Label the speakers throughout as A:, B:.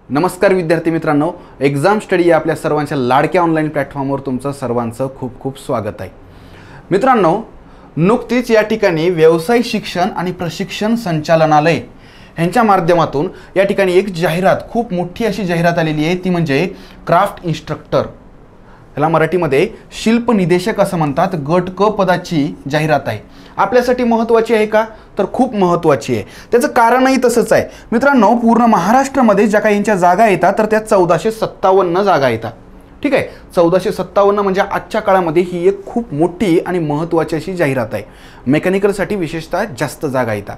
A: नमस्कार विद्यार्थी मित्रांनो, एक्झाम स्टडी या आपल्या सर्वांच्या लाडक्या ऑनलाईन प्लॅटफॉर्मवर तुमचं सर्वांचं खूप खूप स्वागत आहे। मित्रांनो, नुकतीच या ठिकाणी व्यवसाय शिक्षण आणि प्रशिक्षण संचालनालय यांच्या माध्यमातून या ठिकाणी एक जाहिरात, खूप मोठी अशी जाहिरात आलेली आहे। ती म्हणजे क्राफ्ट इन्स्ट्रक्टर, याला मराठीमध्ये शिल्प निदेशक असं म्हणतात, गट क पदाची जाहिरात आहे। आपल्यासाठी महत्त्वाची आहे का? तर खूप महत्त्वाची आहे। त्याचं कारणही तसंच आहे मित्रांनो। पूर्ण महाराष्ट्रामध्ये ज्या काही यांच्या जागा येतात तर त्या 1457 जागा येतात। ठीक आहे, 1457 म्हणजे आजच्या काळामध्ये ही एक खूप मोठी आणि महत्त्वाची अशी जाहिरात आहे। मेकॅनिकलसाठी विशेषतः जास्त जागा येतात।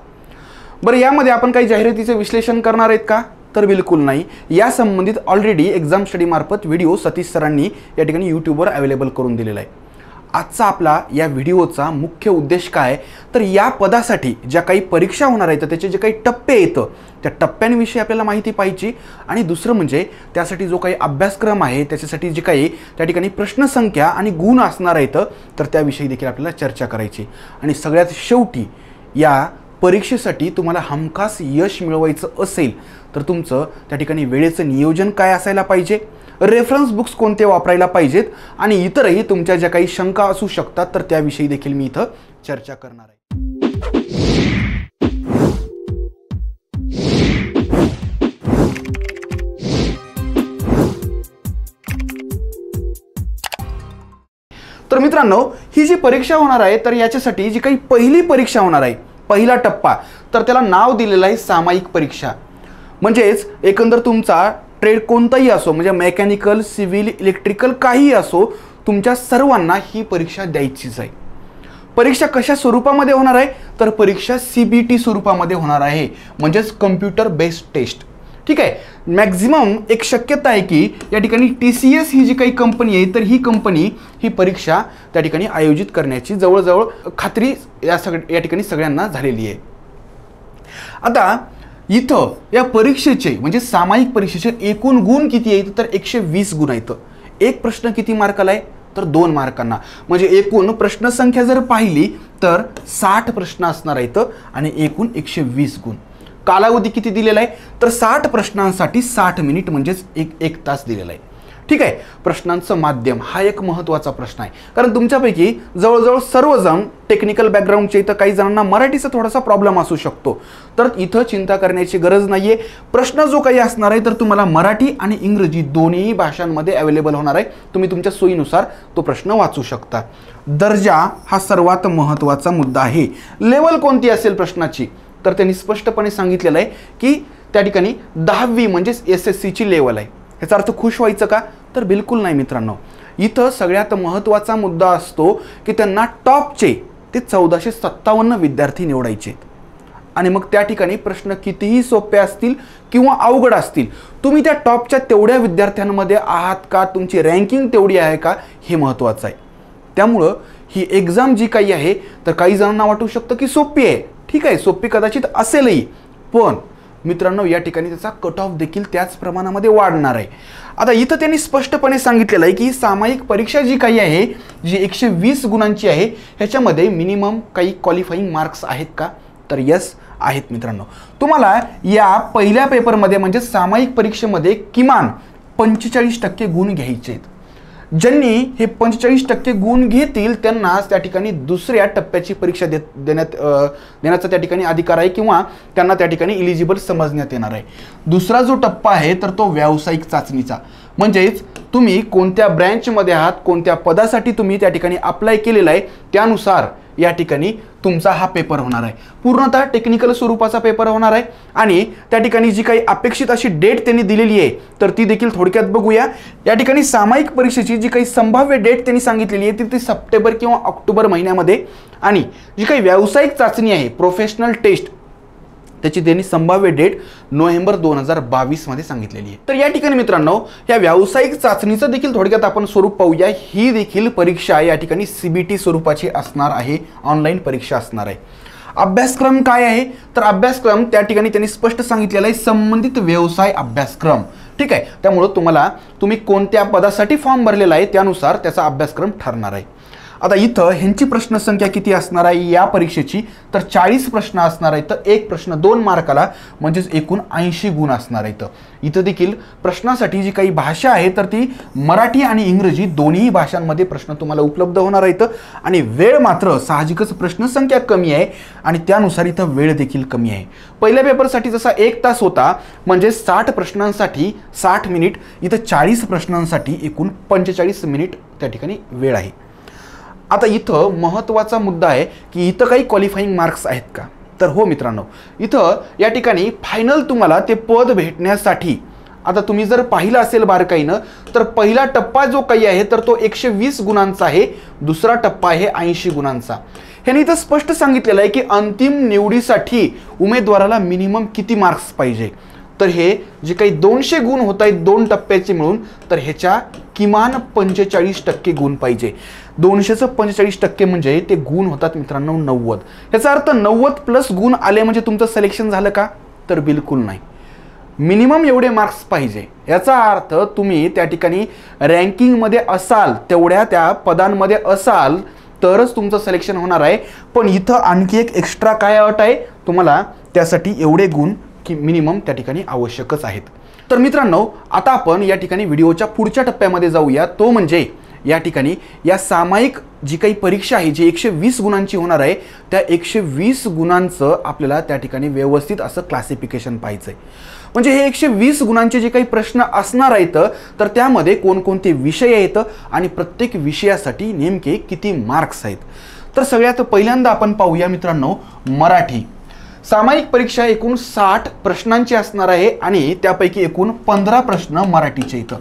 A: बरं, यामध्ये आपण काही जाहिरातीचे विश्लेषण करणार आहेत का? तर बिलकुल नाही। या संबंधित ऑलरेडी एक्झाम स्टडी मार्फत व्हिडिओ सतीश सरांनी या ठिकाणी यूट्यूबवर अवेलेबल करून दिलेला आहे। आजचा आपला या व्हिडिओचा मुख्य उद्देश काय, तर या पदासाठी ज्या काही परीक्षा होणार आहेत त्याचे जे काही टप्पे येतं त्या टप्प्यांविषयी आपल्याला माहिती पाहिजे, आणि दुसरं म्हणजे त्यासाठी जो काही अभ्यासक्रम आहे त्याच्यासाठी जे काही त्या ठिकाणी प्रश्नसंख्या आणि गुण असणार आहेत तर त्याविषयी देखील आपल्याला चर्चा करायची। आणि सगळ्यात शेवटी या परीक्षेसाठी तुम्हाला हमखास यश मिळवायचं असेल तर तुमचं त्या ठिकाणी वेळेचं नियोजन काय असायला पाहिजे, रेफरन्स बुक्स कोणते वापरायला पाहिजेत, आणि इतरही तुमच्या ज्या काही शंका असू शकतात तर त्याविषयी देखील मी इथं चर्चा करणार आहे। तर मित्रांनो, ही जी परीक्षा होणार आहे तर याच्यासाठी जी काही पहिली परीक्षा होणार आहे, पहिला टप्पा, तर त्याला नाव दिलेलं आहे सामायिक परीक्षा। म्हणजेच एकंदर तुमचा ट्रेड कोणताही असो, म्हणजे मेकॅनिकल, सिव्हिल, इलेक्ट्रिकल काहीही असो, तुमच्या सर्वांना ही परीक्षा द्यायचीच आहे। परीक्षा कशा स्वरूपामध्ये होणार आहे, तर परीक्षा CBT स्वरूपामध्ये होणार आहे, म्हणजेच कम्प्युटर बेस्ड टेस्ट। ठीक आहे, मॅक्झिमम एक शक्यता आहे की या ठिकाणी TCS ही जी काही कंपनी आहे तर ही कंपनी ही परीक्षा त्या ठिकाणी आयोजित करण्याची जवळजवळ खात्री या ठिकाणी सगळ्यांना झालेली आहे। आता इथं या परीक्षेचे म्हणजे सामायिक परीक्षेचे एकूण गुण किती आहेत, तर 120 गुण आहेत। एक प्रश्न किती मार्काला आहे, तर 2 मार्कांना। म्हणजे एकूण प्रश्नसंख्या जर पाहिली तर 60 प्रश्न असणार आहेत आणि एकूण 120 गुण। कालावधी किती दिलेला आहे, तर 60 प्रश्नांसाठी 60 मिनिट म्हणजेच एक तास दिलेला आहे। ठीक आहे, प्रश्नांचं माध्यम हा एक महत्त्वाचा प्रश्न आहे, कारण तुमच्यापैकी जवळजवळ सर्वजण टेक्निकल बॅकग्राऊंडचे, तर काही जणांना मराठीचा थोडासा प्रॉब्लेम असू शकतो, तर इथं चिंता करण्याची गरज नाही आहे। प्रश्न जो काही असणार आहे तर तुम्हाला मराठी आणि इंग्रजी दोन्ही भाषांमध्ये अवेलेबल होणार आहे। तुम्ही तुमच्या सोयीनुसार तो प्रश्न वाचू शकता। दर्जा हा सर्वात महत्त्वाचा मुद्दा आहे। लेवल कोणती असेल प्रश्नाची, तर त्यांनी स्पष्टपणे सांगितलेलं आहे की त्या ठिकाणी 10वी म्हणजेच SSCची लेवल आहे। याचा अर्थ खुश व्हायचं का, तर बिलकुल नाही मित्रांनो। इथं सगळ्यात महत्त्वाचा मुद्दा असतो की त्यांना टॉपचे ते 1457 विद्यार्थी निवडायचे, आणि मग त्या ठिकाणी प्रश्न कितीही सोपे असतील किंवा अवघड असतील, तुम्ही त्या टॉपच्या तेवढ्या विद्यार्थ्यांमध्ये आहात का, तुमची रँकिंग तेवढी आहे का, हे महत्त्वाचं आहे। त्यामुळं ही एक्झाम जी काही आहे तर काही जणांना वाटू शकतं की सोपी आहे। ठीक आहे, सोपी कदाचित असेलही, पण मित्रांनो या ठिकाणी त्याचा कट ऑफ देखील त्याच प्रमाणामध्ये वाढणार आहे। आता इथं त्यांनी स्पष्टपणे सांगितलेलं आहे की सामायिक परीक्षा जी काही आहे, जी 120 गुणांची आहे, ह्याच्यामध्ये मिनिमम काही क्वालिफाईंग मार्क्स आहेत का, तर यस आहेत मित्रांनो। तुम्हाला या पहिल्या पेपरमध्ये म्हणजे सामायिक परीक्षेमध्ये किमान 45% गुण घ्यायचे आहेत। ज्यांनी हे 45% गुण घेतील त्यांनाच त्या ठिकाणी दुसऱ्या टप्प्याची परीक्षा देण्याचा त्या ठिकाणी अधिकार आहे, किंवा त्यांना त्या ठिकाणी इलिजिबल समजण्यात येणार आहे। दुसरा जो टप्पा आहे तर तो व्यावसायिक चाचणीचा, म्हणजेच तुम्ही कोणत्या ब्रँचमध्ये आहात, कोणत्या पदासाठी तुम्ही त्या ठिकाणी अप्लाय केलेला आहे त्यानुसार या ठिकाणी तुमचा हा पेपर होणार आहे। पूर्णतः टेक्निकल स्वरूपाचा पेपर होणार आहे, आणि त्या ठिकाणी जी काही अपेक्षित अशी डेट त्यांनी दिलेली आहे तर ती देखील थोडक्यात बघूया। या ठिकाणी सामायिक परीक्षेची जी काही संभाव्य डेट त्यांनी सांगितलेली आहे ती सप्टेंबर किंवा ऑक्टोबर महिन्यामध्ये, आणि जी काही व्यावसायिक चाचणी आहे प्रोफेशनल टेस्ट त्याची त्यांनी संभाव्य डेट नोव्हेंबर 2022 मध्ये सांगितलेली आहे। तर या ठिकाणी मित्रांनो या व्यावसायिक चाचणीचं देखील थोडक्यात आपण स्वरूप पाहूया। ही देखील परीक्षा या ठिकाणी CBT स्वरूपाची असणार आहे, ऑनलाईन परीक्षा असणार आहे। अभ्यासक्रम काय आहे, तर अभ्यासक्रम त्या ठिकाणी त्यांनी स्पष्ट सांगितलेला आहे, संबंधित व्यवसाय अभ्यासक्रम। ठीक आहे, त्यामुळे तुम्ही कोणत्या पदासाठी फॉर्म भरलेला आहे त्यानुसार त्याचा अभ्यासक्रम ठरणार आहे। आता इथं ह्यांची प्रश्नसंख्या किती असणार आहे या परीक्षेची, तर 40 प्रश्न असणार आहेत. तर एक प्रश्न 2 मार्काला म्हणजेच एकूण 80 गुण असणार आहेत. इथं देखील प्रश्नासाठी जी काही भाषा आहे तर ती मराठी आणि इंग्रजी दोन्ही भाषांमध्ये प्रश्न तुम्हाला उपलब्ध होणार आहेत. आणि वेळ मात्र साहजिकच प्रश्नसंख्या कमी आहे आणि त्यानुसार इथं वेळ देखील कमी आहे. पहिल्या पेपरसाठी जसा 1 तास होता म्हणजे 60 प्रश्नांसाठी 60 मिनिट, इथं 40 प्रश्नांसाठी एकूण 45 मिनिट त्या ठिकाणी वेळ आहे. आता इथं महत्त्वाचा मुद्दा आहे की इथं काही क्वालिफाईंग मार्क्स आहेत का, तर हो मित्रांनो, इथं या ठिकाणी फायनल तुम्हाला ते पद भेटण्यासाठी आता तुम्ही जर पाहिलं असेल बारकाईनं तर पहिला टप्पा जो काही आहे तर तो 120 गुणांचा आहे, दुसरा टप्पा आहे 80 गुणांचा. ह्याने इथं स्पष्ट सांगितलेलं आहे की अंतिम निवडीसाठी उमेदवाराला मिनिमम किती मार्क्स पाहिजे. तर हे जे काही 200 गुण होत आहेत 2 टप्प्याचे मिळून, तर ह्याच्या किमान 45% गुण पाहिजे. 200चं 45% म्हणजे ते गुण होतात मित्रांनो 90. याचा अर्थ 90+ गुण आले म्हणजे तुमचं सिलेक्शन झालं का, तर बिलकुल नाही. मिनिमम एवढे मार्क्स पाहिजे. याचा अर्थ तुम्ही त्या ठिकाणी रँकिंगमध्ये असाल, तेवढ्या त्या पदांमध्ये असाल तरच तुमचं सिलेक्शन होणार आहे. पण इथं आणखी एक एक्स्ट्रा काय अट आहे, तुम्हाला त्यासाठी एवढे गुण की मिनिमम त्या ठिकाणी आवश्यकच आहेत. तर मित्रांनो, आता आपण या ठिकाणी व्हिडिओच्या पुढच्या टप्प्यामध्ये जाऊया. तो म्हणजे या ठिकाणी या सामायिक जी काही परीक्षा आहे जी 120 गुणांची होणार आहे, त्या 120 गुणांचं आपल्याला त्या ठिकाणी व्यवस्थित असं क्लासिफिकेशन पाहायचं आहे. म्हणजे हे 120 गुणांचे जे काही प्रश्न असणार आहेत तर त्यामध्ये कोणकोणते विषय आहेत आणि प्रत्येक विषयासाठी नेमके किती मार्क्स आहेत. तर सगळ्यात पहिल्यांदा आपण पाहूया मित्रांनो मराठी. सामायिक परीक्षा एकूण 60 प्रश्नांची असणार आहे आणि त्यापैकी एकूण 15 प्रश्न मराठीचे इथं.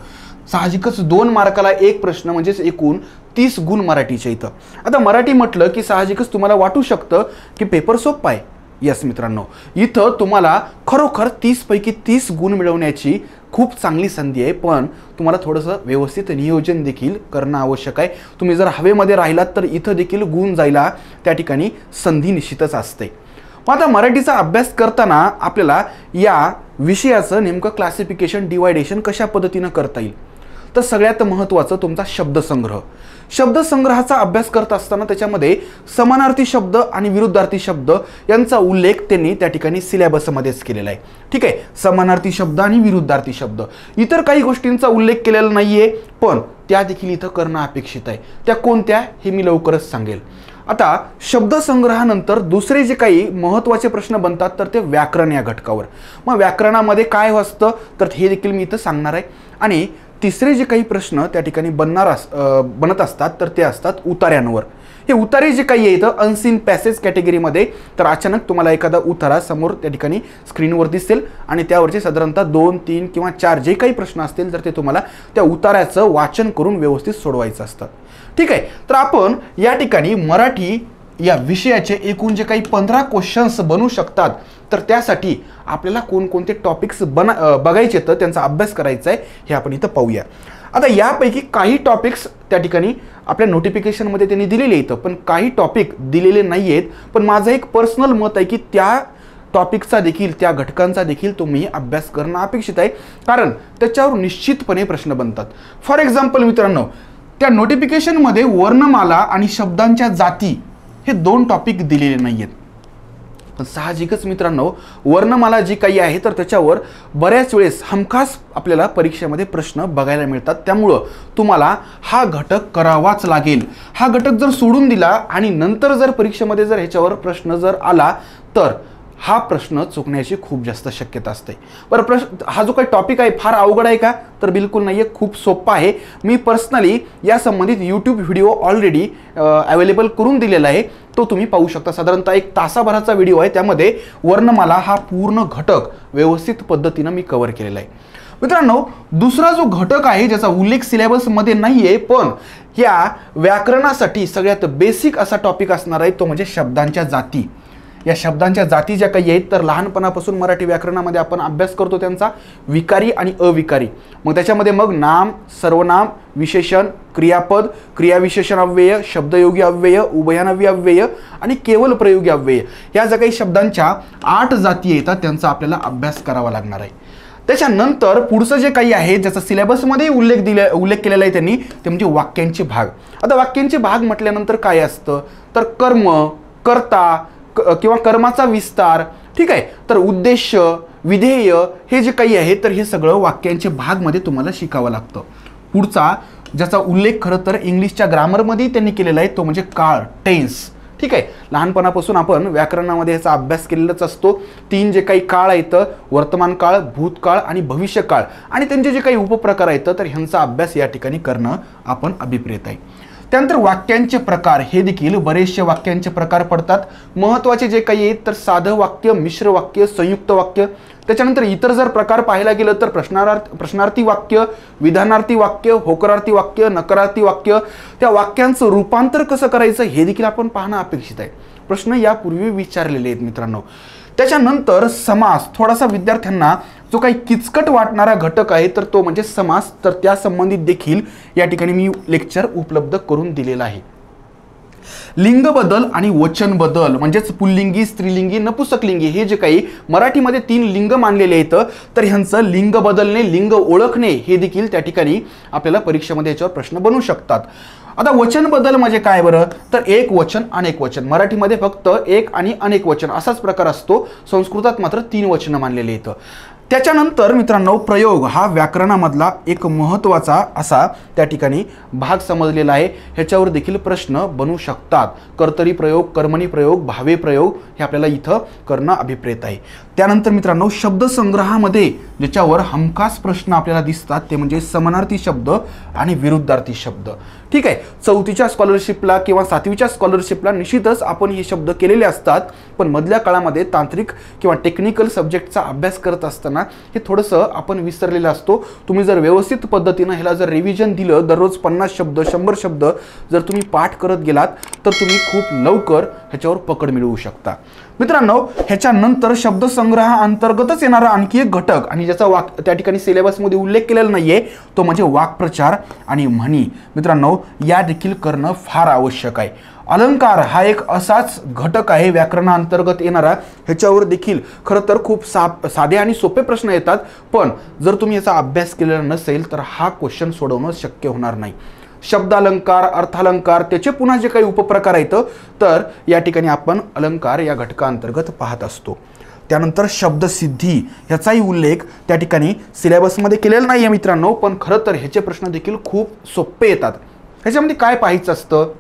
A: साहजिकच 2 मार्काला एक प्रश्न म्हणजेच एकूण 30 गुण मराठीचे इथं. आता मराठी म्हटलं की साहजिकच तुम्हाला वाटू शकतं की पेपर सोपा आहे. यस मित्रांनो, इथं तुम्हाला खरोखर 30 पैकी 30 गुण मिळवण्याची खूप चांगली संधी आहे. पण तुम्हाला थोडंसं व्यवस्थित नियोजन देखील करणं आवश्यक आहे. तुम्ही जर हवेमध्ये राहिलात तर इथं देखील गुण जायला त्या ठिकाणी संधी निश्चितच असते. मग आता मराठीचा अभ्यास करताना आपल्याला या विषयाचं नेमकं क्लासिफिकेशन डिवायडेशन कशा पद्धतीनं करता येईल, तर सगळ्यात महत्त्वाचं तुमचा शब्दसंग्रह. शब्दसंग्रहाचा अभ्यास करत असताना त्याच्यामध्ये समानार्थी शब्द आणि विरुद्धार्थी शब्द यांचा उल्लेख त्यांनी त्या ठिकाणी सिलेबसमध्येच केलेला आहे. ठीक आहे, समानार्थी शब्द आणि विरुद्धार्थी शब्द. इतर काही गोष्टींचा उल्लेख केलेला नाहीये, पण त्या देखील इथं करणं अपेक्षित आहे. त्या कोणत्या हे मी लवकरच सांगेल. आता शब्दसंग्रहानंतर दुसरे जे काही महत्त्वाचे प्रश्न बनतात तर ते व्याकरण या घटकावर. मग व्याकरणामध्ये काय असतं तर हे देखील मी इथं सांगणार आहे. आणि तिसरे जे काही प्रश्न त्या ठिकाणी बनत असतात तर ते असतात उतार्यांवर. हे उतारे जे काही आहे इथं अनसीन पॅसेज कॅटेगरीमध्ये, तर अचानक तुम्हाला एखादा उतारा समोर त्या ठिकाणी स्क्रीनवर दिसेल आणि त्यावरचे साधारणतः 2, 3 किंवा 4 जे काही प्रश्न असतील तर ते तुम्हाला त्या उतार्याचं वाचन करून व्यवस्थित सोडवायचं असतं. ठीक आहे, तर आपण या ठिकाणी मराठी या विषयाचे एकूण जे काही 15 क्वेश्चन्स बनू शकतात तर त्यासाठी आपल्याला कोणकोणते टॉपिक्स बघायचे तर त्यांचा अभ्यास करायचा आहे हे आपण इथं पाहूया. आता यापैकी काही टॉपिक्स त्या ठिकाणी आपल्या नोटिफिकेशनमध्ये त्यांनी दिलेले आहेत, पण काही टॉपिक दिलेले नाही आहेत. पण माझं एक पर्सनल मत आहे की त्या टॉपिकचा देखील त्या घटकांचा देखील तुम्ही अभ्यास करणं अपेक्षित आहे, कारण त्याच्यावर निश्चितपणे प्रश्न बनतात. फॉर एक्झाम्पल मित्रांनो, त्या नोटिफिकेशनमध्ये वर्णमाला आणि शब्दांच्या जाती हे 2 टॉपिक दिलेले नाही आहेत. पण साहजिकच मित्रांनो, वर्णमाला जी काही आहे तर त्याच्यावर बऱ्याच वेळेस हमखास आपल्याला परीक्षेमध्ये प्रश्न बघायला मिळतात. त्यामुळं तुम्हाला हा घटक करावाच लागेल. हा घटक जर सोडून दिला आणि नंतर जर परीक्षेमध्ये जर ह्याच्यावर प्रश्न जर आला तर हा प्रश्न चुकण्याची खूप जास्त शक्यता असते. बरं, हा जो काही टॉपिक आहे फार अवघड आहे का, तर बिलकुल नाही आहे, खूप सोपा आहे. मी पर्सनली या संबंधित यूट्यूब व्हिडिओ ऑलरेडी अवेलेबल करून दिलेला आहे, तो तुम्ही पाहू शकता. साधारणतः 1 तासाभराचा व्हिडिओ आहे, त्यामध्ये वर्णमाला हा पूर्ण घटक व्यवस्थित पद्धतीनं मी कव्हर केलेला आहे. मित्रांनो, दुसरा जो घटक आहे ज्याचा उल्लेख सिलेबसमध्ये नाही आहे पण या व्याकरणासाठी सगळ्यात बेसिक असा टॉपिक असणार आहे, तो म्हणजे शब्दांच्या जाती. या शब्दांच्या जाती ज्या काही आहेत तर लहानपणापासून मराठी व्याकरणामध्ये आपण अभ्यास करतो त्यांचा विकारी आणि अविकारी. मग त्याच्यामध्ये मग नाम, सर्वनाम, विशेषण, क्रियापद, क्रियाविशेषण अव्यय, शब्दयोगी अव्यय, उभयानवी अव्यय आणि केवल प्रयोगी अव्यय या ज्या काही शब्दांच्या 8 जाती येतात त्यांचा आपल्याला अभ्यास करावा लागणार आहे. त्याच्यानंतर पुढचं जे काही आहे ज्याचा सिलेबसमध्ये उल्लेख केलेला आहे त्यांनी, ते म्हणजे वाक्यांचे भाग. आता वाक्यांचे भाग म्हटल्यानंतर काय असतं, तर कर्म, कर्ता किंवा कर्माचा विस्तार, ठीक आहे, तर उद्देश्य, विधेय, हे जे काही आहे तर हे सगळं वाक्यांचे भागमध्ये तुम्हाला शिकावं लागतं. पुढचा ज्याचा उल्लेख खरं तर इंग्लिशच्या ग्रामरमध्ये त्यांनी केलेला आहे तो म्हणजे काळ, टेन्स. ठीक आहे, लहानपणापासून आपण व्याकरणामध्ये याचा अभ्यास केलेलाच असतो. 3 जे काही काळ आहेत, वर्तमान काळ, भूतकाळ आणि भविष्यकाळ, आणि त्यांचे जे काही उपप्रकार आहेत तर ह्यांचा अभ्यास या ठिकाणी करणं आपण अभिप्रेत आहे. त्यानंतर वाक्यांचे प्रकार, हे देखील बरेचसे वाक्यांचे प्रकार पडतात. महत्त्वाचे जे काही आहेत तर साधं वाक्य, मिश्र वाक्य, संयुक्त वाक्य. त्याच्यानंतर इतर जर प्रकार पाहायला गेलं तर प्रश्नार्थी वाक्य, विधानार्थी वाक्य, होकारार्थी वाक्य, नकारार्थी वाक्य, त्या वाक्यांचं रूपांतर कसं करायचं हे देखील आपण पाहणं अपेक्षित आहे. प्रश्न यापूर्वी विचारलेले आहेत मित्रांनो. त्याच्यानंतर समास, थोडासा विद्यार्थ्यांना जो काही किचकट वाटणारा घटक आहे तर तो म्हणजे समास, तर त्या संबंधित देखील या ठिकाणी मी लेक्चर उपलब्ध करून दिलेला आहे. लिंग बदल आणि वचन बदल म्हणजेच पुल्लिंगी, स्त्रीलिंगी, नपुंसकलिंगी, हे जे काही मराठीमध्ये 3 लिंग मानलेले आहेत तर ह्यांचं लिंग बदलणे, लिंग ओळखणे हे देखील त्या ठिकाणी आपल्याला परीक्षेमध्ये याच्यावर प्रश्न बनू शकतात. आता वचन बदल म्हणजे काय बरं, तर एक वचन, अनेक वचन. मराठीमध्ये फक्त एक आणि अनेक वचन असाच प्रकार असतो, संस्कृतात मात्र 3 वचनं मानलेले आहेत. त्याच्यानंतर मित्रांनो प्रयोग हा व्याकरणामधला एक महत्त्वाचा असा त्या ठिकाणी भाग समजलेला आहे. ह्याच्यावर देखील प्रश्न बनू शकतात. कर्तरी प्रयोग, कर्मणी प्रयोग, भावे प्रयोग हे आपल्याला इथं करणं अभिप्रेत आहे. त्यानंतर मित्रांनो शब्दसंग्रहामध्ये ज्याच्यावर हमखास प्रश्न आपल्याला दिसतात ते म्हणजे समानार्थी शब्द आणि विरुद्धार्थी शब्द. ठीक आहे, 4थीच्या स्कॉलरशिपला किंवा 7वीच्या स्कॉलरशिपला निश्चितच आपण हे शब्द केलेले असतात, पण मधल्या काळामध्ये तांत्रिक किंवा टेक्निकल सब्जेक्टचा अभ्यास करत असताना हे थोडंसं आपण विसरलेलं असतो. तुम्ही जर व्यवस्थित पद्धतीनं ह्याला जर रिव्हिजन दिलं, दररोज 50 शब्द 100 शब्द जर तुम्ही पाठ करत गेलात तर तुम्ही खूप लवकर ह्याच्यावर पकड मिळवू शकता. मित्रांनो ह्याच्यानंतर शब्दसंग्रहाअंतर्गतच येणारा आणखी एक घटक आणि ज्याचा त्या ठिकाणी सिलेबसमध्ये उल्लेख केलेला नाहीये तो म्हणजे वाक्प्रचार आणि म्हणी. मित्रांनो या देखील करणं फार आवश्यक आहे. अलंकार हा एक असाच घटक आहे व्याकरणाअंतर्गत येणारा, ह्याच्यावर देखील खरं तर खूप साधे आणि सोपे प्रश्न येतात, पण जर तुम्ही याचा अभ्यास केलेला नसेल तर हा क्वेश्चन सोडवणं शक्य होणार नाही. शब्दालंकार, अर्थालंकार, त्याचे पुन्हा जे काही उपप्रकार आहेत तर या ठिकाणी आपण अलंकार या घटकाअंतर्गत पाहत असतो. त्यानंतर शब्दसिद्धी ह्याचाही उल्लेख त्या ठिकाणी सिलेबसमध्ये केलेला नाही आहे मित्रांनो, पण खरं तर ह्याचे प्रश्न देखील खूप सोपे येतात. ह्याच्यामध्ये काय पाहायचं असतं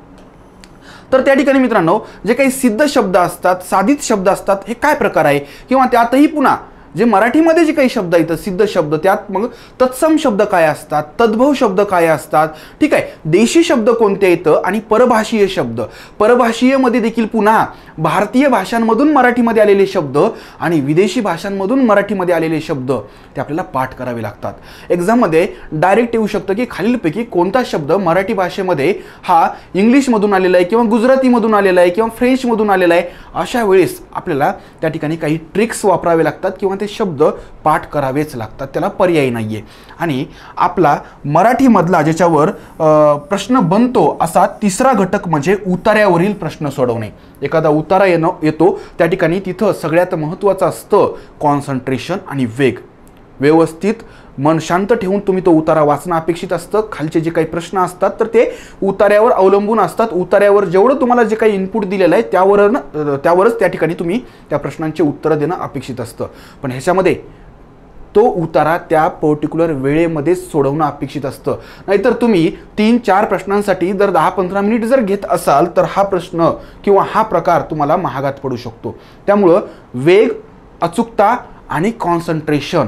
A: तर त्या ठिकाणी मित्रांनो जे काही सिद्ध शब्द असतात, साधित शब्द असतात, हे काय प्रकार आहे, किंवा त्यातही पुन्हा जे मराठीमध्ये जे काही शब्द आहेत सिद्ध शब्द, त्यात मग तत्सम शब्द काय असतात, तद्भव शब्द काय असतात, ठीक आहे, देशी शब्द कोणते येतं आणि परभाषीय शब्द. परभाषीयमध्ये देखील पुन्हा भारतीय भाषांमधून मराठीमध्ये आलेले शब्द आणि विदेशी भाषांमधून मराठीमध्ये आलेले शब्द ते आपल्याला पाठ करावे लागतात. एक्झाममध्ये डायरेक्ट येऊ शकतं की खालीलपैकी कोणता शब्द मराठी भाषेमध्ये हा इंग्लिशमधून आलेला आहे किंवा गुजरातीमधून आलेला आहे किंवा फ्रेंचमधून आलेला आहे. अशा वेळेस आपल्याला त्या ठिकाणी काही ट्रिक्स वापरावे लागतात किंवा ते शब्द पाठ करावेच लागतात, त्याला पर्याय नाहीये. आणि आपला मराठीमधला ज्याच्यावर प्रश्न बनतो असा तिसरा घटक म्हणजे उतार्यावरील प्रश्न सोडवणे. एखादा उतारा येतो त्या ठिकाणी तिथं सगळ्यात महत्त्वाचं असतं कॉन्सन्ट्रेशन आणि वेग. व्यवस्थित मन शांत ठेवून तुम्ही तो उतारा वाचणं अपेक्षित असतं. खालचे जे काही प्रश्न असतात तर ते उतार्यावर अवलंबून असतात. उतार्यावर जेवढं तुम्हाला जे काही इनपुट दिलेलं आहे त्यावरच त्या ठिकाणी तुम्ही त्या प्रश्नांची उत्तरं देणं अपेक्षित असतं. पण ह्याच्यामध्ये तो उतारा त्या पर्टिक्युलर वेळेमध्येच सोडवणं अपेक्षित असतं. नाहीतर तुम्ही 3-4 प्रश्नांसाठी जर 10-15 मिनिट जर घेत असाल तर हा प्रश्न किंवा हा प्रकार तुम्हाला महागात पडू शकतो. त्यामुळं वेग, अचूकता आणि कॉन्सन्ट्रेशन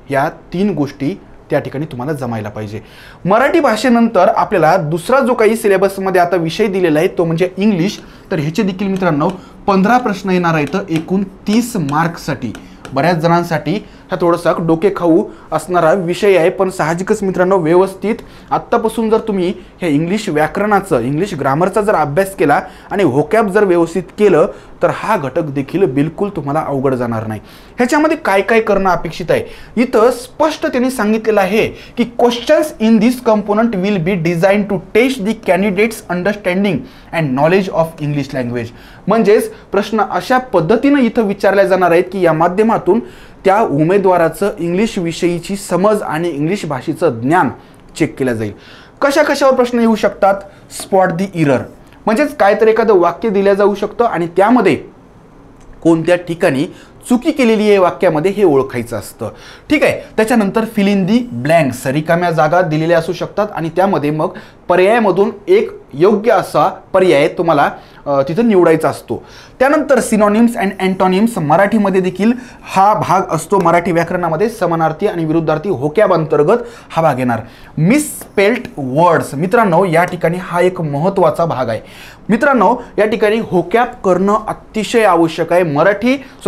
A: या 3 गोष्टी त्या ठिकाणी तुम्हाला जमायला पाहिजे. मराठी भाषेनंतर आपल्याला दुसरा जो काही सिलेबसमध्ये आता विषय दिलेला आहे तो म्हणजे इंग्लिश. तर ह्याचे देखील मित्रांनो 15 प्रश्न येणार आहेत एकूण 30 मार्क्ससाठी. बऱ्याच जणांसाठी हा थोडासा डोके खाऊ असणारा विषय आहे, पण साहजिकच मित्रांनो व्यवस्थित आत्तापासून जर तुम्ही ह्या इंग्लिश व्याकरणाचं, इंग्लिश ग्रामरचा जर अभ्यास केला आणि व्होकॅब जर व्यवस्थित केलं तर हा घटक देखील बिलकुल तुम्हाला अवघड जाणार नाही. ह्याच्यामध्ये काय काय करणं अपेक्षित आहे इथं स्पष्ट त्यांनी सांगितलेलं आहे की questions in this component will be design to test the candidates understanding and knowledge of English language. म्हणजेच प्रश्न अशा पद्धतीनं इथं विचारले जाणार आहेत की या माध्यमातून त्या उमेदवाराचं इंग्लिश विषयीची समज आणि इंग्लिश भाषेचं ज्ञान चेक केलं जाईल. कशा कशावर प्रश्न येऊ शकतात? स्पॉट दी इरर, म्हणजेच काहीतरी एखादं वाक्य दिलं जाऊ शकतं आणि त्यामध्ये कोणत्या ठिकाणी चुकी केलेली आहे वाक्यामध्ये हे ओळखायचं असतं. ठीक आहे. त्याच्यानंतर फिल इन दी ब्लँक्स, रिकाम्या जागा दिलेल्या असू शकतात आणि त्यामध्ये मग पर्यायामधून एक योग्य असा पर्याय तुम्हाला तिथं निवडायचा असतो. त्यानंतर सिनॉनिम्स अँड अँटॉनिम्स, मराठीमध्ये देखील हा भाग असतो. मराठी व्याकरणामध्ये समानार्थी आणि विरुद्धार्थी होक्याब अंतर्गत हा भाग येणार. मिसस्पेल्ड वर्ड्स, मित्रांनो या ठिकाणी हा एक महत्त्वाचा भाग आहे. मित्रांनो या ठिकाणी होक्याब करणं अतिशय आवश्यक आहे.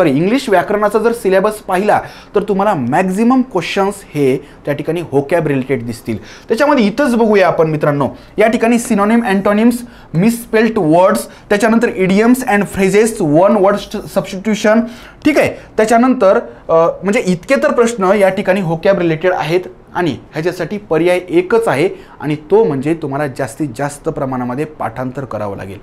A: इंग्लिश व्याकरणाचा जर सिलेबस पाहिला तर तुम्हाला मॅक्झिमम क्वेश्चन्स हे त्या ठिकाणी होक्याब रिलेटेड दिसतील. त्याच्यामध्ये इथंच बघूया आपण मित्रांनो, या ठिकाणी सिनॉनिम, अँटॉनिम्स, मिसस्पेल्ड वर्ड्स, त्याच्यानंतर idioms and phrases, one word substitution. ठीक आहे. त्याच्यानंतर म्हणजे इतके तर प्रश्न या ठिकाणी होक्याब रिलेटेड आहेत आणि ह्याच्यासाठी पर्याय एकच आहे आणि तो म्हणजे तुम्हाला जास्तीत जास्त प्रमाणामध्ये पाठांतर करावं लागेल.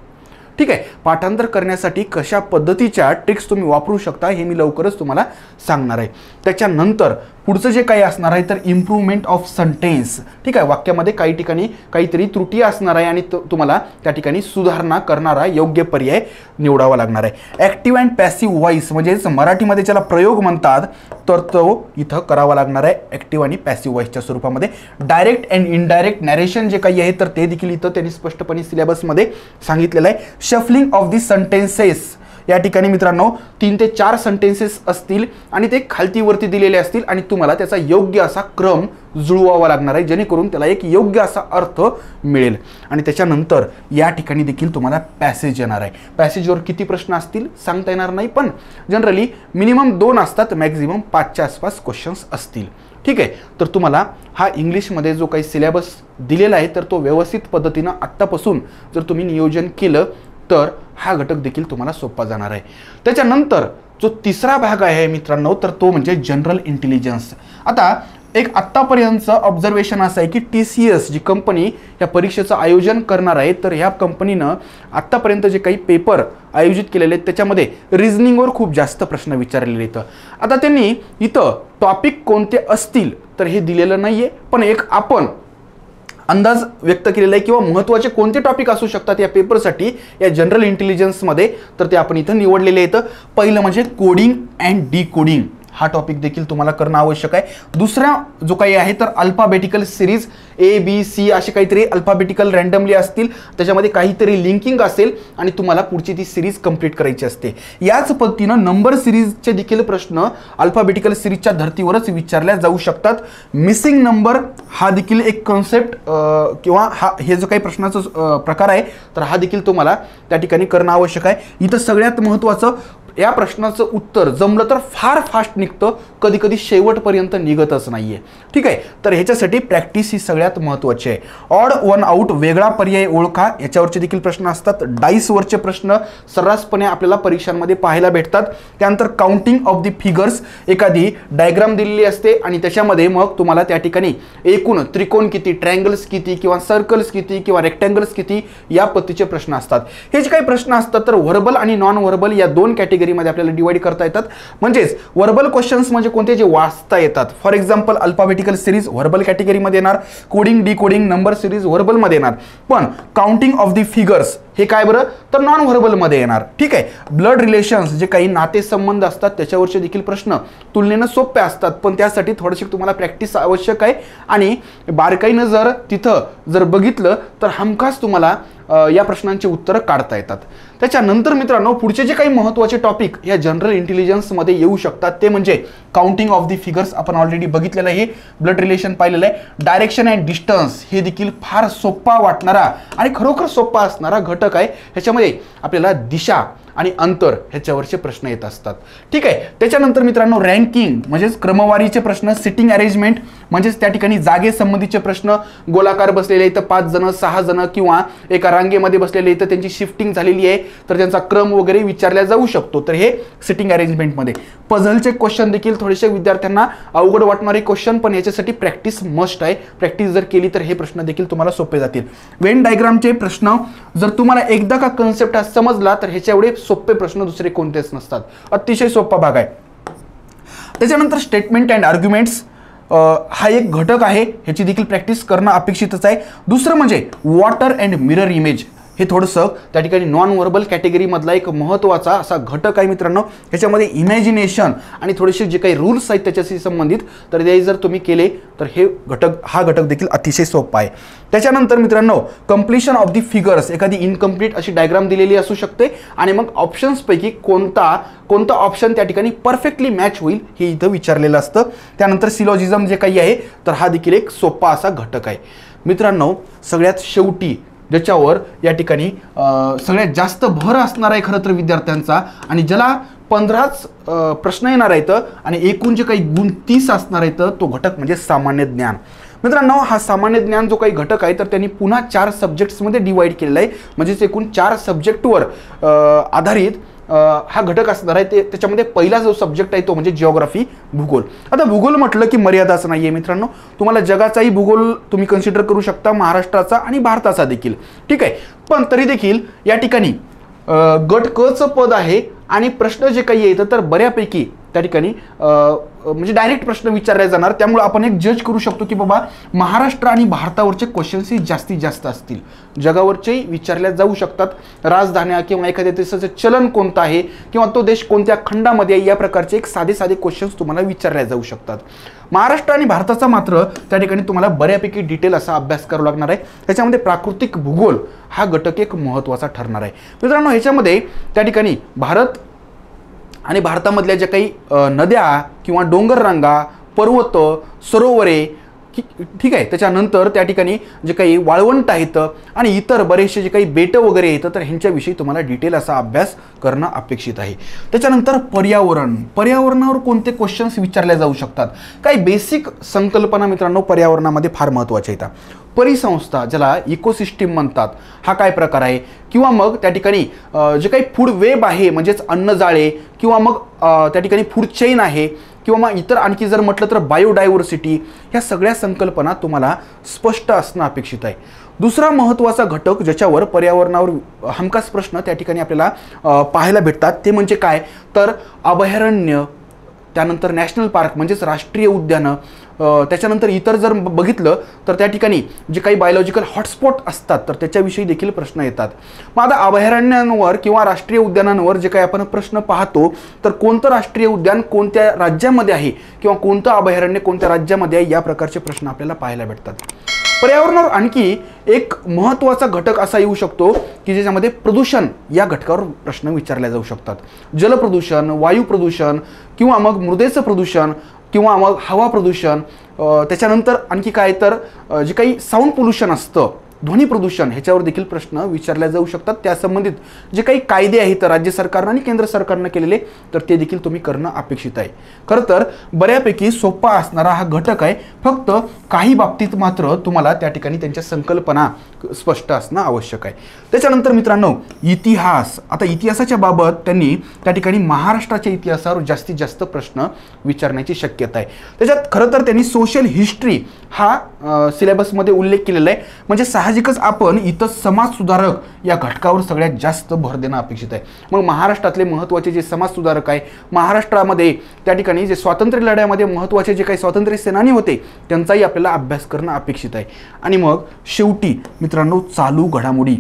A: ठीक आहे. पाठांतर करण्यासाठी कशा पद्धतीच्या ट्रिक्स तुम्ही वापरू शकता हे मी लवकरच तुम्हाला सांगणार आहे. त्याच्यानंतर पुढचं जे काही असणार आहे तर इम्प्रूव्हमेंट ऑफ सेंटेन्स. ठीक आहे. वाक्यामध्ये काही ठिकाणी काहीतरी त्रुटी असणार आहे आणि तुम्हाला त्या ठिकाणी सुधारणा करणारा योग्य पर्याय निवडावा लागणार आहे. ॲक्टिव्ह अँड पॅसिव्ह व्हॉइस, म्हणजेच मराठीमध्ये ज्याला प्रयोग म्हणतात तर तो इथं करावा लागणार आहे ॲक्टिव्ह आणि पॅसिव्ह व्हॉइसच्या स्वरूपामध्ये. डायरेक्ट अँड इनडायरेक्ट नॅरेशन जे काही आहे तर ते देखील इथं त्यांनी स्पष्टपणे सिलेबसमध्ये सांगितलेलं आहे. शफलिंग ऑफ दी सेंटेन्सेस, या ठिकाणी मित्रांनो 3 ते 4 सेंटेन्सेस असतील आणि ते खालती वरती दिलेले असतील आणि तुम्हाला त्याचा योग्य असा क्रम जुळवावा लागणार आहे जेणेकरून त्याला एक योग्य असा अर्थ मिळेल. आणि त्याच्यानंतर या ठिकाणी देखील तुम्हाला पॅसेज येणार आहे. पॅसेजवर किती प्रश्न असतील सांगता येणार नाही, पण जनरली मिनिमम 2 असतात, मॅक्झिमम 5च्या आसपास क्वेश्चन्स असतील. ठीक आहे. तर तुम्हाला हा इंग्लिशमध्ये जो काही सिलेबस दिलेला आहे तर तो व्यवस्थित पद्धतीनं आत्तापासून जर तुम्ही नियोजन केलं तर हा घटक देखील तुम्हाला सोपा जाणार आहे. त्याच्यानंतर जो तिसरा भाग आहे मित्रांनो तर तो म्हणजे जनरल इंटेलिजन्स. आता एक आत्तापर्यंतचं ऑब्झर्वेशन असं आहे की TCS जी कंपनी या परीक्षेचं आयोजन करणार आहे तर ह्या कंपनीनं आत्तापर्यंत जे काही पेपर आयोजित केलेले आहेत त्याच्यामध्ये रिझनिंगवर खूप जास्त प्रश्न विचारलेले आहेत. आता त्यांनी इथं टॉपिक कोणते असतील तर हे दिलेलं नाही आहे, पण एक आपण अंदाज व्यक्त केलेला आहे किंवा महत्त्वाचे कोणते टॉपिक असू शकतात या पेपरसाठी या जनरल इंटेलिजन्समध्ये तर ते आपण इथं निवडलेले आहेत. पहिलं म्हणजे कोडिंग अँड डिकोडिंग, हा टॉपिक देखील तुम्हाला करणं आवश्यक आहे. दुसरा जो काही आहे तर अल्फाबेटिकल सिरीज ABC असे काहीतरी अल्फाबेटिकल रँडमली असतील, त्याच्यामध्ये काहीतरी लिंकिंग असेल आणि तुम्हाला पुढची ती सिरीज कंप्लीट करायची असते. याच पद्धतीनं नंबर सिरीजचे देखील प्रश्न अल्फाबेटिकल सिरीजच्या धर्तीवरच विचारल्या जाऊ शकतात. मिसिंग नंबर हा देखील एक कॉन्सेप्ट किंवा हे जो काही प्रश्नाचा प्रकार आहे तर हा देखील तुम्हाला त्या ठिकाणी करणं आवश्यक आहे. इथं सगळ्यात महत्त्वाचं या प्रश्नाचं उत्तर जमलं तर फार फास्ट निघतं, कधी कधी शेवटपर्यंत निघतच नाहीये. ठीक आहे. तर ह्याच्यासाठी प्रॅक्टिस ही सगळ्यात महत्त्वाची आहे. ऑड वन आउट, वेगळा पर्याय ओळखा, याच्यावरचे देखील प्रश्न असतात. डाईसवरचे प्रश्न सर्रासपणे आपल्याला परीक्षांमध्ये पाहायला भेटतात. त्यानंतर काउंटिंग ऑफ दी फिगर्स, एखादी डायग्राम दिलेली असते आणि त्याच्यामध्ये मग तुम्हाला त्या ठिकाणी एकूण त्रिकोण किती, ट्रायंगल्स किती किंवा सर्कल्स किती किंवा रेक्टँगल्स किती या पद्धतीचे प्रश्न असतात. हे जे काही प्रश्न असतात तर व्हर्बल आणि नॉन व्हर्बल या 2 कॅटेगरी मध्ये आपल्याला डिवाइड करता येतात. म्हणजेच व्हर्बल क्वेश्चन्स म्हणजे कोणते जे वाचता येतात. For example alphabetical series verbal कॅटेगरीमध्ये येणार, coding decoding number series verbal मध्ये येणार, पण काउंटिंग ऑफ दी फिगर्स हे काय बरं तर नॉन व्हर्बल मध्ये येणार. ठीक आहे. ब्लड रिलेशन्स जे काही नातेसंबंध असतात त्याच्यावरचे देखील प्रश्न तुलनेनं सोपे असतात, पण त्यासाठी थोडीशी तुम्हाला प्रॅक्टिस आवश्यक आहे आणि बारकाईनं जर तिथं जर बघितलं तर हमखास तुम्हाला या प्रश्नांची उत्तरं काढता येतात. त्याच्यानंतर मित्रांनो पुढचे जे काही महत्त्वाचे टॉपिक या जनरल इंटेलिजन्समध्ये येऊ शकतात ते म्हणजे काउंटिंग ऑफ दी फिगर्स आपण ऑलरेडी बघितलेलं आहे, ब्लड रिलेशन पाहिलेलं आहे, डायरेक्शन अँड डिस्टन्स हे देखील फार सोपा वाटणारा आणि खरोखर सोपा असणारा घटक आहे. ह्याच्यामध्ये आपल्याला दिशा आणि अंतर ह्याच्यावरचे प्रश्न येत असतात. ठीक आहे. त्याच्यानंतर मित्रांनो रँकिंग म्हणजेच क्रमवारीचे प्रश्न, सिटिंग अरेंजमेंट म्हणजेच त्या ठिकाणी जागेसंबंधीचे प्रश्न, गोलाकार बसलेले इथं 5 जण 6 जण किंवा एका रांगेमध्ये बसलेले इथं त्यांची शिफ्टिंग झालेली आहे तर त्यांचा क्रम वगैरे विचारला जाऊ शकतो, तर हे सिटिंग अरेंजमेंटमध्ये. पझलचे क्वेश्चन देखील थोडेसे विद्यार्थ्यांना अवघड वाटणारे क्वेश्चन, पण याच्यासाठी प्रॅक्टिस मस्ट आहे. प्रॅक्टिस जर केली तर हे प्रश्न देखील तुम्हाला सोपे जातील. वेन डायग्रामचे प्रश्न जर तुम्हाला एकदा का कन्सेप्ट हा समजला तर ह्याच्या एवढे सोपे प्रश्न दुसरे कोणतेच नसतात. अतिशय सोपा भाग आहे. त्याच्यानंतर स्टेटमेंट अँड आर्ग्युमेंट्स हा एक घटक आहे, ह्याची देखील प्रॅक्टिस करणं अपेक्षितच आहे. दुसरं म्हणजे वॉटर अँड मिरर इमेज, हे थोडंसं त्या ठिकाणी नॉन व्हर्बल कॅटेगरीमधला एक महत्त्वाचा असा घटक आहे मित्रांनो. ह्याच्यामध्ये इमॅजिनेशन आणि थोडेसे जे काही रूल्स आहेत त्याच्याशी संबंधित, तर ते जर तुम्ही केले तर हा घटक देखील अतिशय सोपा आहे. त्याच्यानंतर मित्रांनो कंप्लिशन ऑफ दी फिगर्स, एखादी इनकम्प्लीट अशी डायग्राम दिलेली असू शकते आणि मग ऑप्शन्सपैकी कोणता ऑप्शन त्या ठिकाणी परफेक्टली मॅच होईल हे इथं विचारलेलं असतं. त्यानंतर सिलॉजिझम जे काही आहे तर हा देखील एक सोपा असा घटक आहे. मित्रांनो सगळ्यात शेवटी ज्याच्यावर या ठिकाणी सगळ्यात जास्त भर असणार आहे खरं तर विद्यार्थ्यांचा, आणि ज्याला 15च प्रश्न येणार आहेत आणि एकूण जे काही गुण 30 असणार आहेत, तो घटक म्हणजे सामान्य ज्ञान. मित्रांनो हा सामान्य ज्ञान जो काही घटक आहे तर त्यांनी पुन्हा 4 सब्जेक्ट्समध्ये डिवाइड केलेला आहे, म्हणजेच एकूण 4 सब्जेक्टवर आधारित हा घटक असणार आहे. त्याच्यामध्ये पहिला जो सब्जेक्ट आहे तो म्हणजे जिओग्राफी, भूगोल. आता भूगोल म्हटलं की मर्यादाच नाही आहे मित्रांनो, तुम्हाला जगाचाही भूगोल तुम्ही कन्सिडर करू शकता, महाराष्ट्राचा आणि भारताचा देखील, ठीक आहे. पण तरी देखील या ठिकाणी गट क चं पद आहे आणि प्रश्न जे काही येतं तर बऱ्यापैकी त्या ठिकाणी म्हणजे डायरेक्ट प्रश्न विचारले जाणार, त्यामुळे आपण एक जज करू शकतो की बाबा महाराष्ट्र आणि भारतावरचे क्वेश्चन्स ही जास्तीत जास्त असतील. जगावरचेही विचारल्या जाऊ शकतात, राजधान्या किंवा एखाद्या देशाचं चलन कोणतं आहे किंवा तो देश कोणत्या खंडामध्ये आहे, या प्रकारचे एक साधे क्वेश्चन्स तुम्हाला विचारल्या जाऊ शकतात. महाराष्ट्र आणि भारताचा मात्र त्या ठिकाणी तुम्हाला बऱ्यापैकी डिटेल असा अभ्यास करावा लागणार आहे. त्याच्यामध्ये प्राकृतिक भूगोल हा घटक एक महत्त्वाचा ठरणार आहे. मित्रांनो ह्याच्यामध्ये त्या ठिकाणी भारत आणि भारतामधल्या ज्या काही नद्या किंवा डोंगर रांगा, पर्वत, सरोवरे, ठीक आहे, त्याच्यानंतर त्या ठिकाणी जे काही वाळवंट आहेत आणि इतर बरेचसे जे काही बेटं वगैरे येतं तर ह्यांच्याविषयी तुम्हाला डिटेल असा अभ्यास करणं अपेक्षित आहे. त्याच्यानंतर पर्यावरणावर कोणते क्वेश्चन्स विचारले जाऊ शकतात, काही बेसिक संकल्पना मित्रांनो पर्यावरणामध्ये फार महत्त्वाच्या आहेत. परिसंस्था ज्याला इकोसिस्टीम म्हणतात, हा काय प्रकार आहे, किंवा मग त्या ठिकाणी जे काही फूड वेब आहे म्हणजेच अन्नजाळे, किंवा मग त्या ठिकाणी फूड चेन आहे, किंवा मग इतर आणखी जर म्हटलं तर बायोडायव्हर्सिटी, ह्या सगळ्या संकल्पना तुम्हाला स्पष्ट असणं अपेक्षित आहे. दुसरा महत्त्वाचा घटक ज्याच्यावर पर्यावरणावर हमखास प्रश्न त्या ठिकाणी आपल्याला पाहायला भेटतात ते म्हणजे काय तर अभयारण्य, त्यानंतर नॅशनल पार्क म्हणजेच राष्ट्रीय उद्यानं, त्याच्यानंतर इतर जर बघितलं तर त्या ठिकाणी जे काही बायोलॉजिकल हॉटस्पॉट असतात तर त्याच्याविषयी देखील प्रश्न येतात. मग आता अभयारण्यांवर किंवा राष्ट्रीय उद्यानांवर जे काही आपण प्रश्न पाहतो तर कोणतं राष्ट्रीय उद्यान कोणत्या राज्यामध्ये आहे किंवा कोणतं अभयारण्य कोणत्या राज्यामध्ये आहे, या प्रकारचे प्रश्न आपल्याला पाहायला भेटतात. पर्यावरणावर आणखी एक महत्त्वाचा घटक असा येऊ शकतो की ज्याच्यामध्ये प्रदूषण या घटकावर प्रश्न विचारले जाऊ शकतात. जलप्रदूषण, वायू प्रदूषण, किंवा मग मृदेचं प्रदूषण, किंवा मग हवा प्रदूषण, त्याच्यानंतर आणखी काय तर जे काही साऊंड पोल्युशन असतं, ध्वनी प्रदूषण, ह्याच्यावर देखील प्रश्न विचारले जाऊ शकतात. त्या संबंधित जे काही कायदे आहेत राज्य सरकारनं आणि केंद्र सरकारनं केलेले तर ते देखील तुम्ही करणं अपेक्षित आहे. खरं तर बऱ्यापैकी सोपा असणारा हा घटक आहे, फक्त काही बाबतीत मात्र तुम्हाला त्या ठिकाणी त्यांच्या संकल्पना स्पष्ट असणं आवश्यक आहे. त्याच्यानंतर मित्रांनो इतिहास, आता इतिहासाच्या बाबत त्यांनी त्या ठिकाणी महाराष्ट्राच्या इतिहासावर जास्तीत जास्त प्रश्न विचारण्याची शक्यता आहे. त्याच्यात खरं तर त्यांनी सोशल हिस्ट्री हा सिलेबसमध्ये उल्लेख केलेला आहे, म्हणजे साहजिकच आपण इथं समाज सुधारक या घटकावर सगळ्यात जास्त भर देणं अपेक्षित आहे. मग महाराष्ट्रातले महत्त्वाचे जे समाज सुधारक आहे, महाराष्ट्रामध्ये त्या ठिकाणी जे स्वातंत्र्य लढ्यामध्ये महत्त्वाचे जे काही स्वातंत्र्य सेनानी होते त्यांचाही आपल्याला अभ्यास करणं अपेक्षित आहे. आणि मग शेवटी मित्रांनो चालू घडामोडी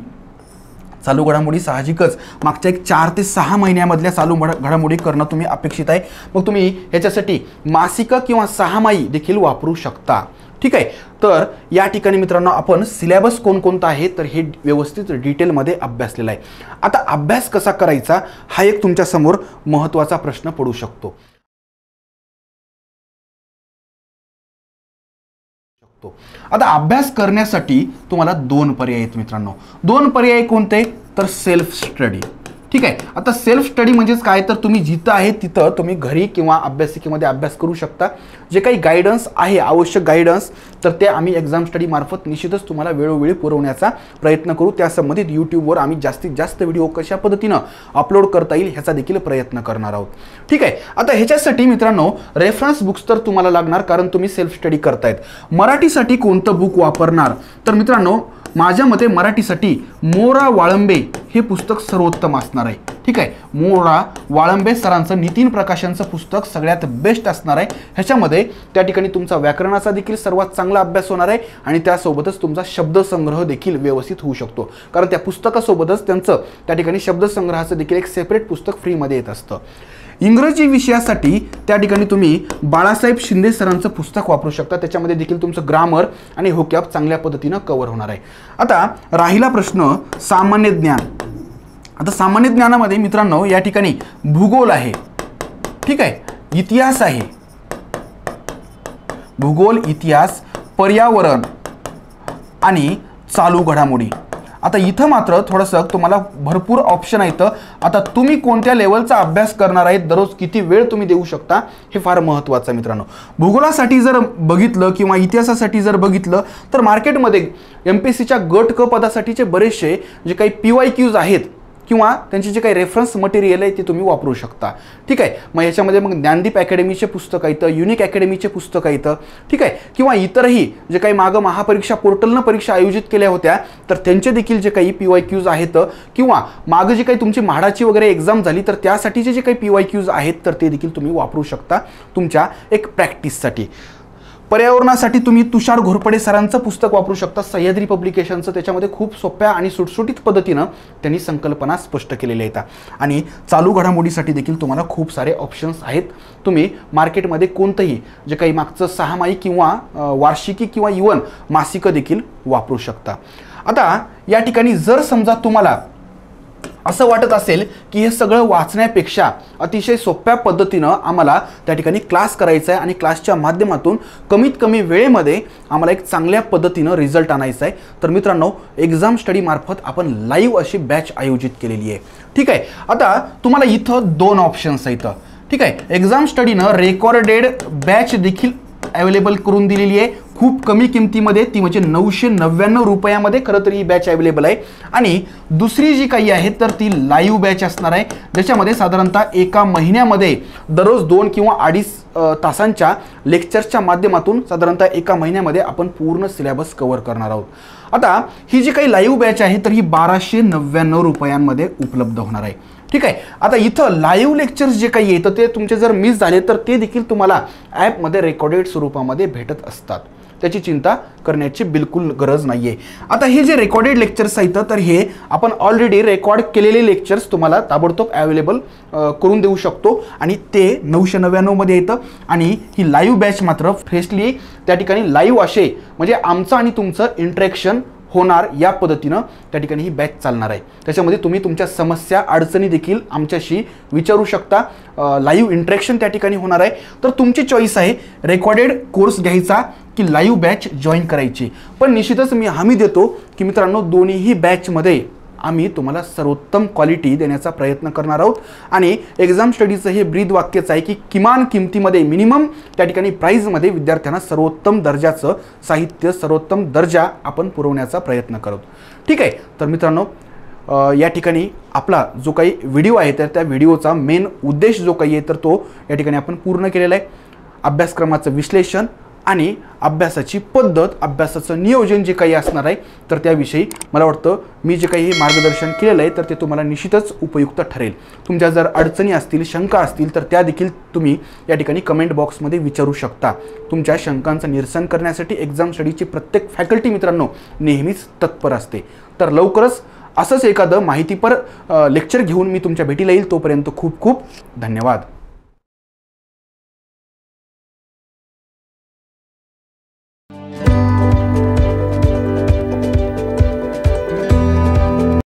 A: साहजिकच मागच्या एक 4 ते 6 महिन्यामधल्या चालू घडामोडी करणं तुम्ही अपेक्षित आहे. मग तुम्ही ह्याच्यासाठी मासिकं किंवा 6माही देखील वापरू शकता, ठीक आहे. तर या ठिकाणी मित्रांनो आपण सिलेबस कोणकोणता आहे तर हे व्यवस्थित डिटेलमध्ये अभ्यासलेला आहे. आता अभ्यास कसा करायचा हा एक तुमच्यासमोर महत्त्वाचा प्रश्न पडू शकतो. आता अभ्यास करण्यासाठी तुम्हाला 2 पर्याय आहेत मित्रांनो. 2 पर्याय कोणते तर सेल्फ स्टडी, ठीक आहे. आता सेल्फ स्टडी म्हणजेच काय तर तुम्ही जिथं आहे तिथं तुम्ही घरी किंवा अभ्यासिकेमध्ये अभ्यास करू शकता. जे काही गायडन्स आहे, आवश्यक गायडन्स, तर ते आम्ही एक्झाम स्टडी मार्फत निश्चितच तुम्हाला वेळोवेळी पुरवण्याचा प्रयत्न करू. त्या संबंधित यूट्यूबवर आम्ही जास्तीत जास्त व्हिडिओ कशा पद्धतीनं अपलोड करता येईल ह्याचा देखील प्रयत्न करणार आहोत, ठीक आहे. आता ह्याच्यासाठी मित्रांनो रेफरन्स बुक्स तर तुम्हाला लागणार, कारण तुम्ही सेल्फ स्टडी करतायत. मराठीसाठी कोणतं बुक वापरणार तर मित्रांनो माझ्या मते मराठीसाठी मोरा वाळंबे हे पुस्तक सर्वोत्तम असणार आहे. ठीक आहे, मोरा वाळंबे सरांचं नितीन प्रकाशनचं पुस्तक सगळ्यात बेस्ट असणार आहे. ह्याच्यामध्ये त्या ठिकाणी तुमचा व्याकरणाचा देखील सर्वात चांगला अभ्यास होणार आहे आणि त्यासोबतच तुमचा शब्दसंग्रह देखील व्यवस्थित होऊ शकतो, कारण त्या पुस्तकासोबतच त्यांचं त्या ठिकाणी शब्दसंग्रहाचं देखील एक सेपरेट पुस्तक फ्रीमध्ये येत असतं. इंग्रजी विषयासाठी त्या ठिकाणी तुम्ही बाळासाहेब शिंदे सरांचं पुस्तक वापरू शकता. त्याच्यामध्ये देखील तुमचं ग्रामर आणि व्होकॅब चांगल्या पद्धतीनं कव्हर होणार आहे. आता राहिला प्रश्न सामान्य ज्ञान. आता सामान्य ज्ञानामध्ये मित्रांनो या ठिकाणी भूगोल आहे, ठीक आहे, इतिहास आहे, भूगोल, इतिहास, पर्यावरण आणि चालू घडामोडी. आता इथं मात्र थोडंसं तुम्हाला भरपूर ऑप्शन आहेत. आता तुम्ही कोणत्या लेवलचा अभ्यास करणार आहेत, दररोज किती वेळ तुम्ही देऊ शकता, हे फार महत्त्वाचं आहे मित्रांनो. भूगोलासाठी जर बघितलं किंवा इतिहासासाठी जर बघितलं तर मार्केटमध्ये MPSCच्या गट क पदासाठीचे बरेचसे जे काही PYQs आहेत किंवा त्यांचे जे काही रेफरन्स मटेरियल आहे ते तुम्ही वापरू शकता. ठीक आहे, मग याच्यामध्ये मग ज्ञानदीप अकॅडमीचे पुस्तक आहेत, युनिक अकॅडमीचे पुस्तक आहेत, ठीक आहे, किंवा इतरही जे काही मागं महापरीक्षा पोर्टलनं परीक्षा आयोजित केल्या होत्या तर त्यांचे देखील जे काही PYQs आहेत किंवा मागं जे काही तुमची म्हाडाची वगैरे एक्झाम झाली तर त्यासाठीचे जे काही PYQs आहेत तर ते देखील तुम्ही वापरू शकता तुमच्या एक प्रॅक्टिससाठी. पर्यावरणासाठी तुम्ही तुषार घोरपडे सरांचं पुस्तक वापरू शकता, सह्याद्री पब्लिकेशनचं. त्याच्यामध्ये खूप सोप्या आणि सुटसुटीत पद्धतीनं त्यांनी संकल्पना स्पष्ट केलेल्या आहेत. आणि चालू घडामोडीसाठी देखील तुम्हाला खूप सारे ऑप्शन्स आहेत. तुम्ही मार्केटमध्ये कोणतंही जे काही मागचं सहामाही किंवा वार्षिकी किंवा इवन मासिकं देखील वापरू शकता. आता या ठिकाणी जर समजा तुम्हाला असं वाटत असेल की हे सगळं वाचण्यापेक्षा अतिशय सोप्या पद्धतीनं आम्हाला त्या ठिकाणी क्लास करायचा आहे आणि क्लासच्या माध्यमातून कमीत कमी वेळेमध्ये आम्हाला एक चांगल्या पद्धतीनं रिझल्ट आणायचा आहे, तर मित्रांनो एक्झाम स्टडी मार्फत आपण लाईव्ह अशी बॅच आयोजित केलेली आहे. ठीक आहे, आता तुम्हाला इथं 2 ऑप्शन्स आहेत. ठीक आहे, एक्झाम स्टडीनं रेकॉर्डेड बॅच देखील अवेलेबल करून दिलेली आहे खूप कमी किमतीमध्ये, ती म्हणजे 999 रुपयामध्ये खरं तर ही बॅच अवेलेबल आहे. आणि दुसरी जी काही आहे तर ती लाईव्ह बॅच असणार आहे, ज्याच्यामध्ये साधारणतः एका महिन्यामध्ये दररोज 2 किंवा 2.5 तासांच्या लेक्चर्सच्या माध्यमातून साधारणतः एका महिन्यामध्ये आपण पूर्ण सिलेबस कव्हर करणार आहोत. आता ही जी काही लाईव्ह बॅच आहे तर ही 1299 रुपयांमध्ये उपलब्ध होणार आहे. ठीक आहे, आता इथं लाईव्ह लेक्चर्स जे काही आहेत ते तुमचे जर मिस झाले तर ते देखील तुम्हाला ॲपमध्ये रेकॉर्डेड स्वरूपामध्ये भेटत असतात, त्याची चिंता करण्याची बिलकुल गरज नाही आहे. आता हे जे रेकॉर्डेड लेक्चर्स आहेत तर हे आपण ऑलरेडी रेकॉर्ड केलेले लेक्चर्स तुम्हाला ताबडतोब अवेलेबल करून देऊ शकतो आणि ते 999 मध्ये येतं. आणि ही लाईव्ह बॅच मात्र फ्रेशली त्या ठिकाणी लाईव्ह असे म्हणजे आमचं आणि तुमचं इंटरॅक्शन होणार या पद्धतीनं त्या ठिकाणी ही बॅच चालणार आहे. त्याच्यामध्ये तुम्ही तुमच्या समस्या अडचणी देखील आमच्याशी विचारू शकता. लाईव्ह इंटरॅक्शन त्या ठिकाणी होणार आहे. तर तुमची चॉईस आहे रेकॉर्डेड कोर्स घ्यायचा की लाईव्ह बॅच जॉईन करायची. पण निश्चितच मी हमी देतो की मित्रांनो दोन्हीही बॅचमध्ये आम्ही तुम्हाला सर्वोत्तम क्वालिटी देण्याचा प्रयत्न करणार आहोत. आणि एक्झाम स्टडीचं हे ब्रीद वाक्यच आहे की किमान किमतीमध्ये मिनिमम त्या ठिकाणी प्राईजमध्ये विद्यार्थ्यांना सर्वोत्तम दर्जाचं साहित्य, सर्वोत्तम दर्जा आपण पुरवण्याचा प्रयत्न करतो. ठीक आहे, तर मित्रांनो या ठिकाणी आपला जो काही व्हिडिओ आहे तर त्या व्हिडिओचा मेन उद्देश जो काही आहे तर तो या ठिकाणी आपण पूर्ण केलेला आहे. अभ्यासक्रमाचं विश्लेषण आणि अभ्यासाची पद्धत, अभ्यासाचं नियोजन जे काही असणार आहे तर त्याविषयी मला वाटतं मी जे काही मार्गदर्शन केलेलं आहे तर ते तुम्हाला निश्चितच उपयुक्त ठरेल. तुमच्या जर अडचणी असतील, शंका असतील तर त्या देखील तुम्ही या ठिकाणी कमेंट बॉक्समध्ये विचारू शकता. तुमच्या शंकांचं निरसन करण्यासाठी एक्झाम स्टडीची प्रत्येक फॅकल्टी मित्रांनो नेहमीच तत्पर असते. तर लवकरच असंच एखादं माहितीपर लेक्चर घेऊन मी तुमच्या भेटीला येईल. तोपर्यंत खूप खूप धन्यवाद.